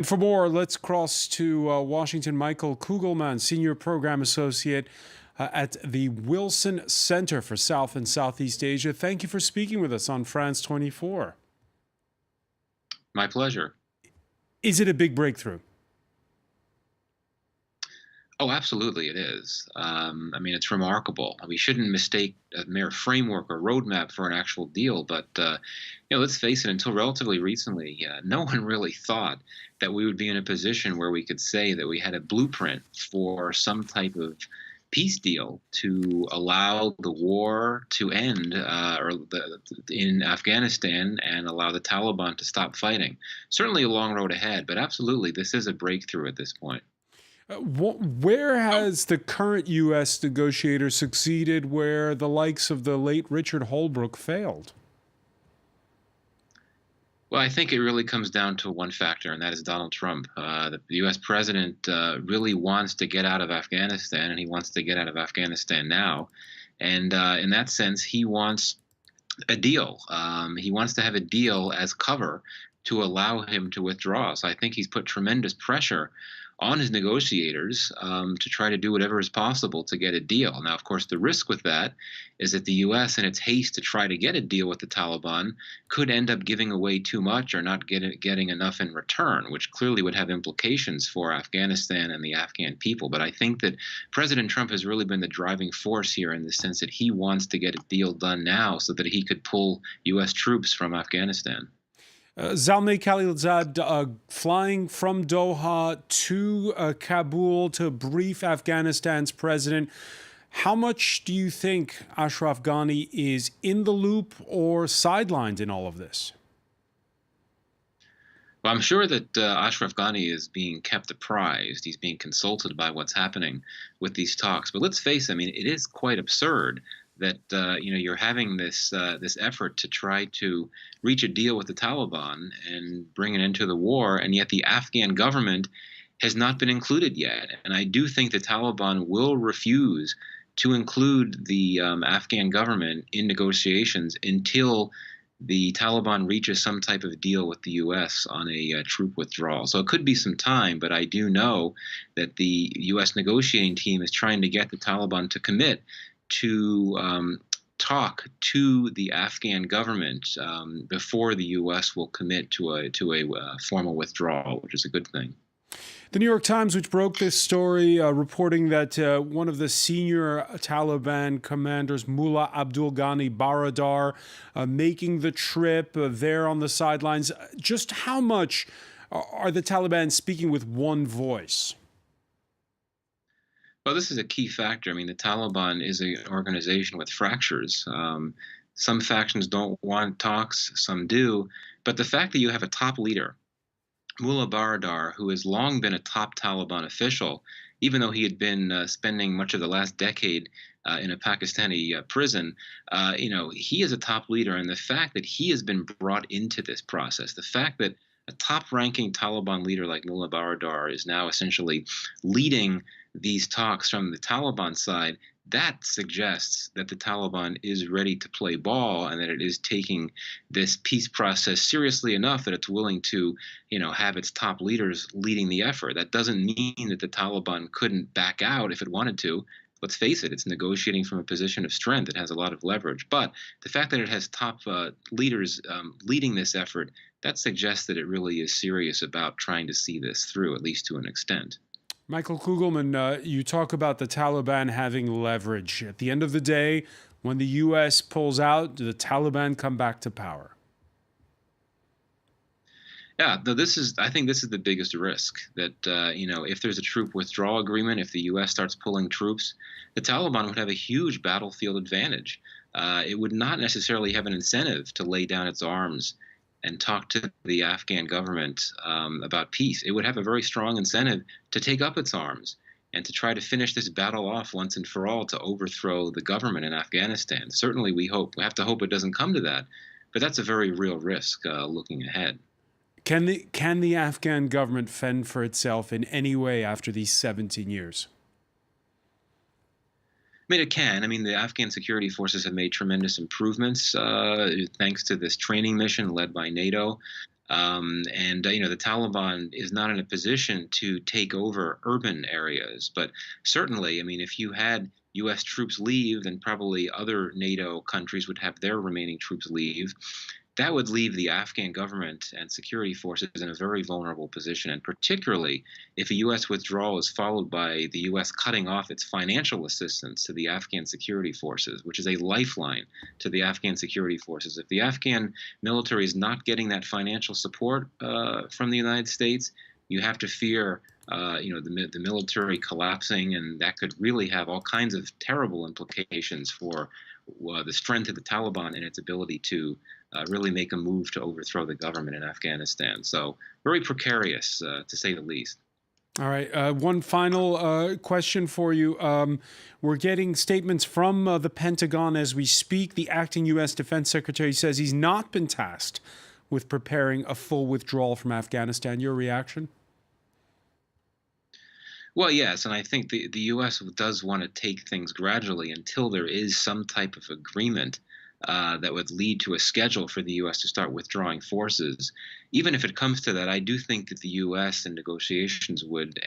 For more, let's cross to Washington. Michael Kugelman, Senior Program Associate at the Wilson Center for South and Southeast Asia. Thank you for speaking with us on France 24. My pleasure. Is it a big breakthrough? Oh, absolutely, it is. I mean, it's remarkable. We shouldn't mistake a mere framework or roadmap for an actual deal. But let's face it. Until relatively recently, no one really thought that we would be in a position where we could say that we had a blueprint for some type of peace deal to allow the war to end, in Afghanistan, and allow the Taliban to stop fighting. Certainly a long road ahead, but absolutely, this is a breakthrough at this point. Where has the current U.S. negotiator succeeded where the likes of the late Richard Holbrooke failed? Well, I think it really comes down to one factor, and that is Donald Trump. The U.S. president really wants to get out of Afghanistan, and he wants to get out of Afghanistan now. And in that sense, he wants a deal. He wants to have a deal as cover to allow him to withdraw. So I think he's put tremendous pressure on his negotiators to try to do whatever is possible to get a deal. Now, of course, the risk with that is that the U.S., in its haste to try to get a deal with the Taliban, could end up giving away too much or not getting enough in return, which clearly would have implications for Afghanistan and the Afghan people. But I think that President Trump has really been the driving force here in the sense that he wants to get a deal done now so that he could pull U.S. troops from Afghanistan. Zalmay Khalilzad flying from Doha to Kabul to brief Afghanistan's president. How much do you think Ashraf Ghani is in the loop or sidelined in all of this? Well, I'm sure that Ashraf Ghani is being kept apprised. He's being consulted by what's happening with these talks. But let's face it, I mean, it is quite absurd that you're having this effort to try to reach a deal with the Taliban and bring an end to the war, and yet the Afghan government has not been included yet. And I do think the Taliban will refuse to include the Afghan government in negotiations until the Taliban reaches some type of deal with the U.S. on a troop withdrawal. So it could be some time, but I do know that the U.S. negotiating team is trying to get the Taliban to commit to talk to the Afghan government before the U.S. will commit to a formal withdrawal, which is a good thing. The New York Times, which broke this story, reporting that one of the senior Taliban commanders, Mullah Abdul Ghani Baradar, making the trip there on the sidelines. Just how much are the Taliban speaking with one voice? Well, this is a key factor. I mean, the Taliban is an organization with fractures. Some factions don't want talks, some do. But the fact that you have a top leader, Mullah Baradar, who has long been a top Taliban official, even though he had been spending much of the last decade in a Pakistani prison, he is a top leader. And the fact that he has been brought into this process, the fact that a top-ranking Taliban leader like Mullah Baradar is now essentially leading these talks from the Taliban side, that suggests that the Taliban is ready to play ball and that it is taking this peace process seriously enough that it's willing to, have its top leaders leading the effort. That doesn't mean that the Taliban couldn't back out if it wanted to. Let's face it, it's negotiating from a position of strength. It has a lot of leverage. But the fact that it has top leaders leading this effort, that suggests that it really is serious about trying to see this through, at least to an extent. Michael Kugelman, you talk about the Taliban having leverage. At the end of the day, when the U.S. pulls out, do the Taliban come back to power? Yeah, I think this is the biggest risk that, if there's a troop withdrawal agreement, if the U.S. starts pulling troops, the Taliban would have a huge battlefield advantage. It would not necessarily have an incentive to lay down its arms and talk to the Afghan government about peace. It would have a very strong incentive to take up its arms and to try to finish this battle off once and for all to overthrow the government in Afghanistan. Certainly, we have to hope it doesn't come to that, but that's a very real risk looking ahead. Can the Afghan government fend for itself in any way after these 17 years? I mean, it can. I mean, the Afghan security forces have made tremendous improvements thanks to this training mission led by NATO. The Taliban is not in a position to take over urban areas. But certainly, I mean, if you had U.S. troops leave, then probably other NATO countries would have their remaining troops leave. That would leave the Afghan government and security forces in a very vulnerable position, and particularly if a U.S. withdrawal is followed by the U.S. cutting off its financial assistance to the Afghan security forces, which is a lifeline to the Afghan security forces. If the Afghan military is not getting that financial support from the United States, you have to fear the military collapsing, and that could really have all kinds of terrible implications for the strength of the Taliban and its ability to really make a move to overthrow the government in Afghanistan. So very precarious, to say the least. All right. One final question for you. We're getting statements from the Pentagon as we speak. The acting U.S. Defense Secretary says he's not been tasked with preparing a full withdrawal from Afghanistan. Your reaction? Well, yes, and I think the U.S. does want to take things gradually until there is some type of agreement that would lead to a schedule for the U.S. to start withdrawing forces. Even if it comes to that, I do think that the U.S. in negotiations would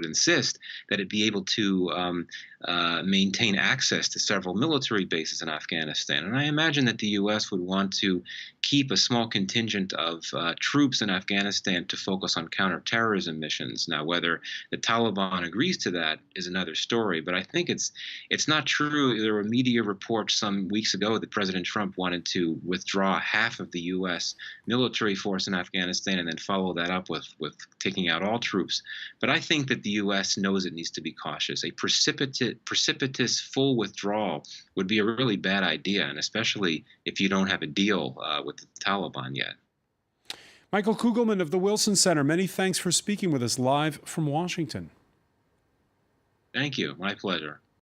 insist that it be able to maintain access to several military bases in Afghanistan. And I imagine that the U.S. would want to keep a small contingent of troops in Afghanistan to focus on counterterrorism missions. Now, whether the Taliban agrees to that is another story, but I think it's not true. There were media reports some weeks ago that President Trump wanted to withdraw half of the U.S. military force in Afghanistan and then follow that up with taking out all troops. But I think that the U.S. knows it needs to be cautious. A precipitous full withdrawal would be a really bad idea, and especially if you don't have a deal with the Taliban yet. Michael Kugelman of the Wilson Center, many thanks for speaking with us live from Washington. Thank you. My pleasure.